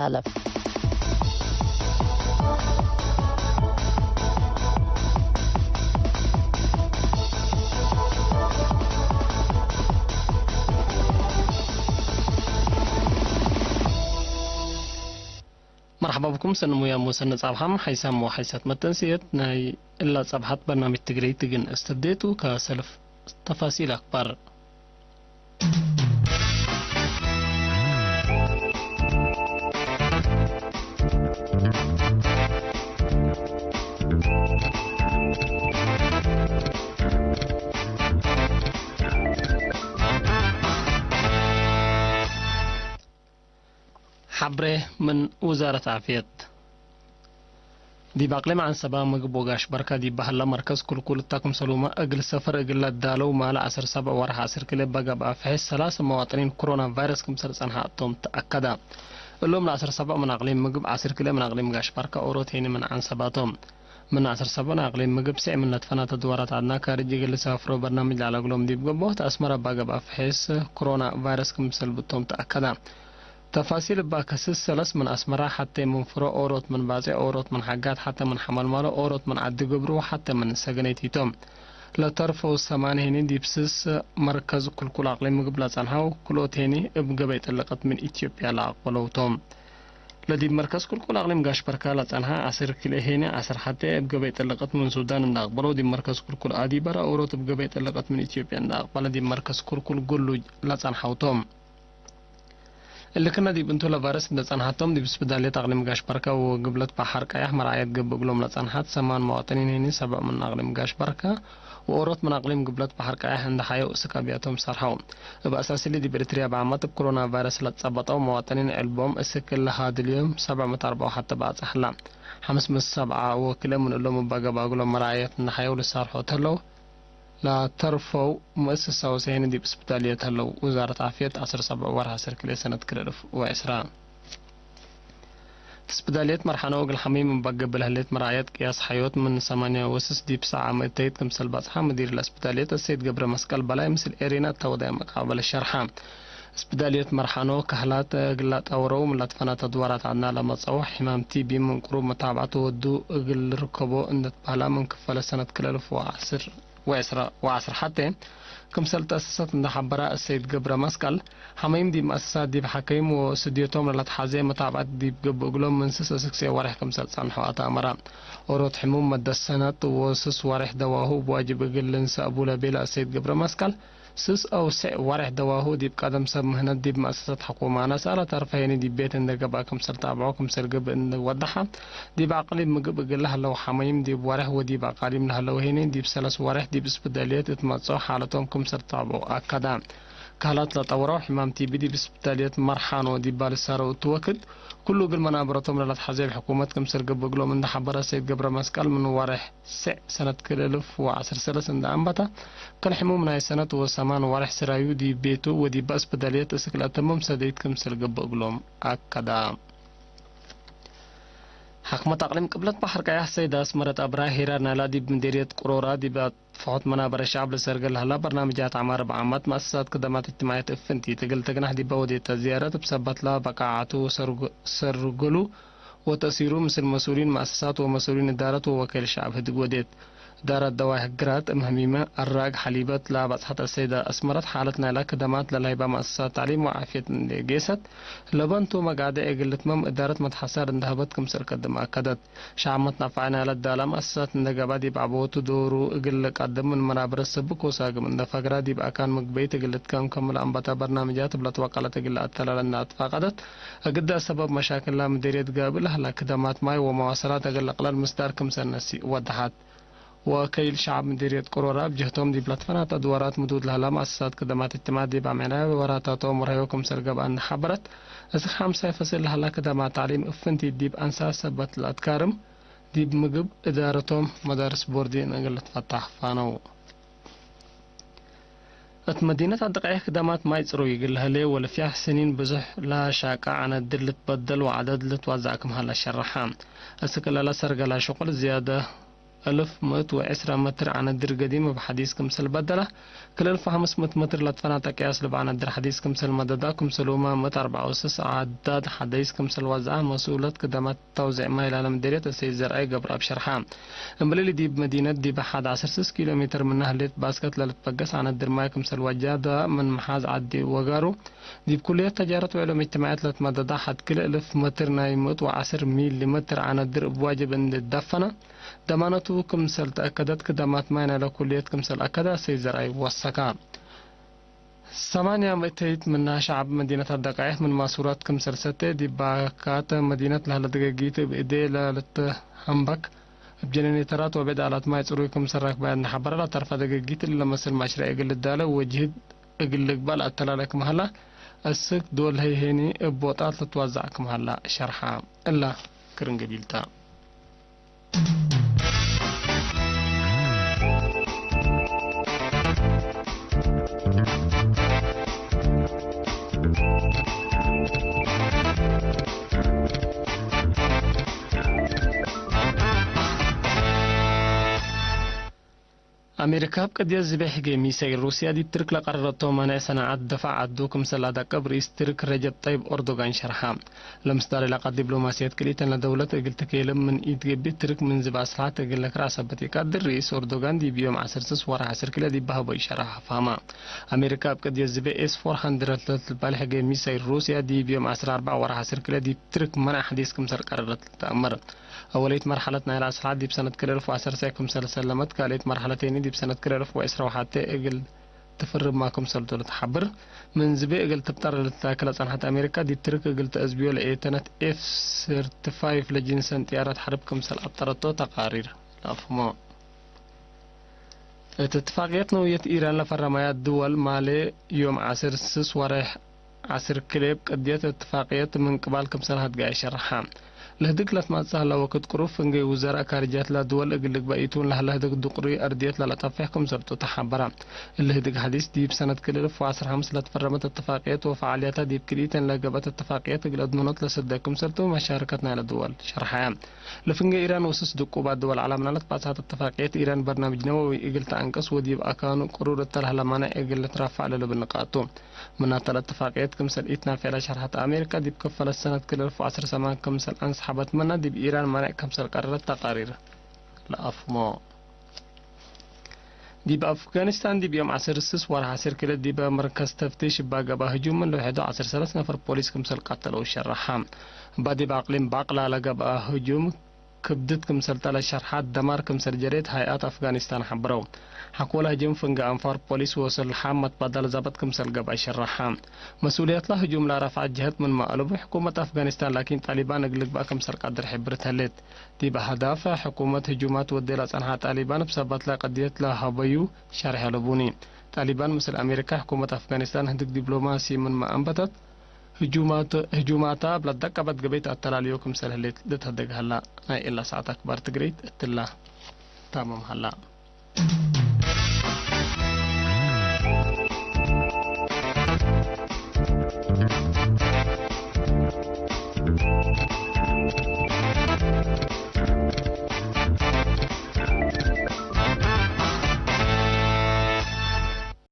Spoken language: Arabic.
العالم. مرحبا بكم سنمو يا موسى صباحم حيسام وحيسات متنسيت ناي إلا صباحات برنامج تجري تجن استديتو كسلف تفاصيل أخبار. حبره من وزارة عافية دي باقلم عن سبا مقبوغاش بركة دي بحلا مركز كل التاكم سلومة أقل سفر أقل الدالو مال عصر سبع ورح عصر كليب بقى بأفحيس ثلاث مواطنين كورونا فيروس كم سرطان حقتهم تأكدا اللهم العصر سبع من أقليم مقب عصر كليب من أقليم غاش بركة أوروتين من عن سباتهم من عصر سبع من أقليم مقب سع من نتفنات الدورات عدنا كارجي قل سافروا برنامج على قلوم دي بقبوه تأسمر بقى بأفحيس كورونا فيروس كم سلبتهم تأكدا تفاصيل باكسس سلس من أسمرة حتى من فرو أوروت من بازي أوروت من حاجات حتى من حمل مالو أوروت من عد قبرو حتى من سجنيتيتهم لا ترفو السمان هني ديبسس مركز كل عقلين مقبلة عنها كلوت هني بقبيت اللقط من إثيوبيا لعقلوتهم لدي مركز كل عقلين قاش بركالة عنها عصر كله هني عصر حتى بقبيت اللقط من السودان نقبلو دي مركز كل عادي برا أوروت بقبيت اللقط من إثيوبيا نقبل دي مركز كل قلو لعنحوتهم اللي كنا دي بنتو لفارس لصنحتهم دي بسبدالية تقليم قاش بركة وقبلت بحر كايح مراعيات قبل لهم لصنحت سمان مواطنين هني سبع من أقليم قاش بركة وأوروت من أقليم قبلت بحر كايح عند حيو سكابياتهم صرحوا بأساس اللي دي بريتريا بعمات بكورونا فيروس لتصبطوا مواطنين ألبوم السكل هذا اليوم 704 حتى بعد سحلا 507 وكلا من اللهم بقى باقولهم مراعيات نحيو لصارحوا تلو لا ترفو مؤسسة وسهين دي بسبتالية هلو وزارة عافية 17 ورها سركلي سنة كرف وعسران سبتالية مرحانة وقل حميم بقى بالهليت مراعيات قياس حيوت من 8 وسس دي بساعة متيت كمسل بصحة مدير الاسبتالية السيد قبر مسكال بلاي مثل إيرينا توضع مقابل الشرحة سبتالية مرحانو كهلات قلات أورو ملات فنات أدوارات عدنا لما تصوح حمام تي بي من قروب متابعته ودو قل ركبو اندت بهلا من كفالة سنة كرف وعصر حتى كم سلت أساسات من حبراء السيد قبر مسكال حميم دي مؤسسات دي بحكيم وسديوتهم للتحازي متابعة دي بقبقلهم من سس وسكسي وارح كم سلت صنحوا أتامرا وروت حموم مدى السنة وسس وارح دواهو بواجب قلن سأبو لبيلا السيد قبر مسكال سس أو سع وارح دواهو دي بقدم سب مهنة دي بمؤسسات حكومة أنا سألة طرفين دي بيت إن قبا كم سلت أبعو كم سل قب إن وضحها دي بعقلي مقبقل لها لو حميم دي بوارح ودي بعقلي لها لو هينين دي بسلس وارح دي بسبداليات اتمتصو حالتهم كم سل تعبو أكدا كالات لطورو حمام تي بدي بسبداليات مرحان ودي بالسارو توكد كله قل منابرتهم للا تحزيب حكومة كم سل قبقلو من حبرا سيد قبر مسكال من وارح سنة كلف وعصر سلس اند أنبتا كل حموم ناي سنة وسمان وارح سرايو دي بيتو ودي باس بداليات اسكلا تمام سديت كم سل قبقلوم أكدا حكمة أقليم قبلت بحر كايح سيدة اسمرت أبراه هيرا نالادي بمديرية قرورة دي فحط منابر الشعب لسرقل هلا برنامجات عمار بعامات مؤسسات خدمات اجتماعية افنتي تقل تقنح دي بودية الزيارة بسبت لها بقاعته سرقلو وتأثيره مثل مسؤولين مؤسسات ومسؤولين إدارة ووكيل الشعب هدق وديت دار الدواء هجرات مهميمة الراق حليبات لا بصحة السيدة أسمرت حالتنا لا خدمات للايبا مؤسسات تعليم وعافية جيست لبنتو مقادة قلت مم إدارة متحسر اندهبت كم سر قدم أكدت شعمتنا فعنا للدالة مؤسسات اندقابا دي بعبوتو دورو قل قدم من منابر السبك وساق من دفقرا دي بأكان مقبيت قلت كم كمل أنبتا برنامجات بلت وقالت قل أتلا لنا اتفاقدت قد سبب مشاكل لا مديرية قابلها لا خدمات ماي ومواصلات قل قلال مستار كم سر نسي وضحت وكيل شعب مديرية قرورة بجهتهم دي بلاتفانات أدوارات مدود لها مؤسسات خدمات اجتماع دي بعملها وراتاتهم ورهيوكم سرقب أن حبرت إذا خمسة فصل لها خدمات تعليم أفنتي دي بأنساس سبت الأتكارم دي بمقب إدارتهم مدارس بوردي نقلت فتح فانو مدينة الدقيقة خدمات ما يصروا يقلها ليه ولا فيها سنين بزح لا شاكا عن الدل تبدل وعدد لتوزعكم هلا الشرحان أسكال لا سرق لا شغل زيادة 1110 متر عن الدر قديم بحديث كمسل بدلة كل 1500 متر لتفناتا قياس لبعن الدر حديث كمسل مددا كمسل وما متر 4 عداد حديث كمسل وزعه مسؤولات قدامات توزيع ما إلى مديرية السيد زرعي قبر أبشرحام امبليلي دي بمدينة دي بحد 16 كيلومتر من نهلت باسكت للتبقس عن الدر ماي كمسل وجادة من محاز عدي وغارو دي بكلية تجارة وعلوم اجتماعات لتمددا حد كل 1000 متر نايمت و10 ملم عن الدر بواجب ان الدفنة دمانتو كمسل تأكدت كدامات ماينا لكلية كمسل أكدا سيزرعي وسكا 8 متيت من شعب مدينة الدقائق من ماسورات كمسل ستة دي باكات مدينة لها لدقاقيت بإيدي لتهمبك بجنريترات وبدأ على ما يصيروا كمسل راكبا نحبر لا ترفع دقاقيت اللي مسل مشروع اقل الدالة وجهد اقل قبال التلالك مهلا السك دول هيني بوطات لتوزعكم هلا شرحا إلا كرنقبيلتا أمريكا بقد يزبح ميسايل روسيا دي بترك لقررتهم أنا صناعات دفع عدوكم سلادة قبر يسترك رجب طيب أردوغان شرحام لمستار لقد دبلوماسيات كليتا لدولة قلت كيلم من إيد جبي ترك من زبا أسلحات قل لك رأس بتيكاد الرئيس أردوغان دي بيوم عسر سس ورا عسر كلا دي بهبو يشرح فهما أمريكا بقد يزبح اس 400 البالح ميسايل روسيا دي بيوم عسر 4 ورا عسر كلا دي بترك منع حديثكم سر قررت التأمر أوليت مرحلتنا إلى أسرع دي بسنة كلرف وعسر ساكم سلمت كاليت مرحلتين دي بسنة كلرف وإسرع وحتى إقل تفرب معكم سلطة تحبر من زبي إقل تبتر للتاكلة صنحة أمريكا دي ترك إقل تأزبيو لإيتنت F-35 لجنسان تيارات حربكم سل أبطرتو تقارير لأفهمو اتفاقيات نوية إيران لفرمايات دول مالي يوم عسر سس وريح عسر كليب قديت اتفاقيات من قبال كمسل هدقاء شرحام لهدك لتما تسهل وقت قروف فنجي وزراء كارجات لا دول اقلق بقيتون لهدك دقري أرديت لا تفحكم زرتو تحبرا اللهدك حديث ديب سنة كلرف وعصر حمس لتفرمت اتفاقيات وفعالياتها ديب كريتا لقبت اتفاقيات اقلد منوط لسدكم سرتو مشاركتنا لدول شرحيان لفنجي إيران وسس دقو بعد دول عالمنا لتباسات اتفاقيات إيران برنامج نووي اقل تأنقص وديب أكانو قرور التلها لمانا اقل ترافع للبنقاطو من هذا الاتفاقيات كمسل إتنا في شرحة أمريكا دي بكفل السنة كلرف وعصر سمان كمسل أنسحبت منا دي بإيران منع كمسل قررت تقارير لأفمو دي بأفغانستان دي بيوم عصر السس ورا عصر كلا دي بمركز تفتيش باقبا هجوم من لوحدو عصر 3 نفر بوليس كمسل قتلوا الشرحام بعد باقلين باقلا لقبا هجوم كبدت كمسل تلا شرحات دمار كمسل جريد هيئات أفغانستان حبرو حكولا هجوم فنجا أنفار بوليس وصل حامت بدل زبط كمسل قبا شرحام مسؤوليات له هجوم لا رفعت جهات من مقلب حكومة أفغانستان لكن طالبان اقلق بقى كمسل قدر حبرت هلت دي بهدافة حكومة هجومات وديلات عنها طالبان بسبب لا قضية لا هبيو شرح لبوني طالبان مثل أمريكا حكومة أفغانستان هندك دبلوماسي من ما أنبتت هجوماتا بلدك بد قبيت التلاليو كمسل هلت لتهدق هلا إلا ساعتك بار تقريت اتلا تمام هلا